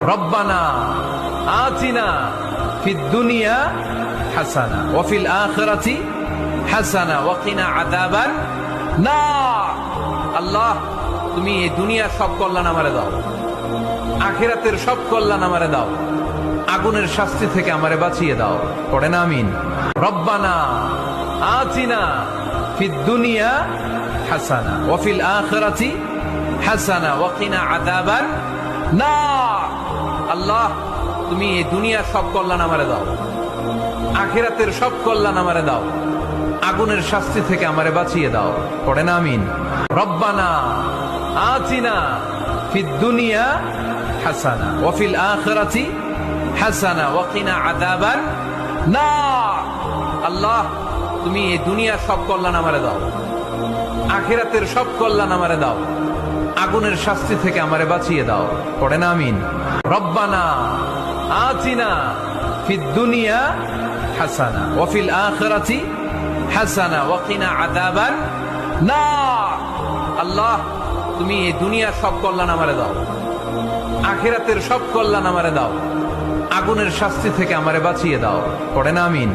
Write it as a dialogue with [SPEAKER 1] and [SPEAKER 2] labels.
[SPEAKER 1] রব্বানা আতিনা ফিদ দুনিয়া হাসানা ওয়া ফিল আখিরাতি হাসানা ওয়া কিনা আযাবান নার। আল্লাহ, তুমি এই দুনিয়ার সব কল্যাণ আমারে দাও, আখিরাতের সব কল্যাণ আমারে দাও, আগুনের শাস্তি থেকে আমারে বাঁচিয়ে দাও। পড়েন আমিন। রব্বানা আতিনা ফিদ দুনিয়া হাসানা ওয়া ফিল আখিরাতি হাসানা ওয়া কিনা আযাবান নার। আল্লাহ, তুমি এই দুনিয়ার সব কল্যাণ আমারে দাও, আখিরাতের সব কল্যাণ আমারে দাও, আগুনের শাস্তি থেকে আমারে বাঁচিয়ে দাও। পড়েন আমিন। রব্বানা আতিনা ফিদ দুনিয়া হাসানা ওয়া ফিল আখিরাতি হাসানা ওয়া কিনা আযাবান নার। আল্লাহ, তুমি এই দুনিয়ার সব কল্যাণ আমারে দাও, আখিরাতের সব কল্যাণ আমারে দাও, আগুনের শাস্তি থেকে আমারে বাঁচিয়ে দাও। পড়েন আমিন। রব্বানা আতিনা ফিদ দুনিয়া হাসানা ওয়া ফিল আখিরাতি হাসানা ওয়া কিনা আযাবান নার। আল্লাহ, তুমি এই দুনিয়ার সব কল্যাণ আমারে দাও, আখিরাতের সব কল্যাণ আমারে দাও, আগুনের শাস্তি থেকে আমারে বাঁচিয়ে দাও। পড়েন আমিন।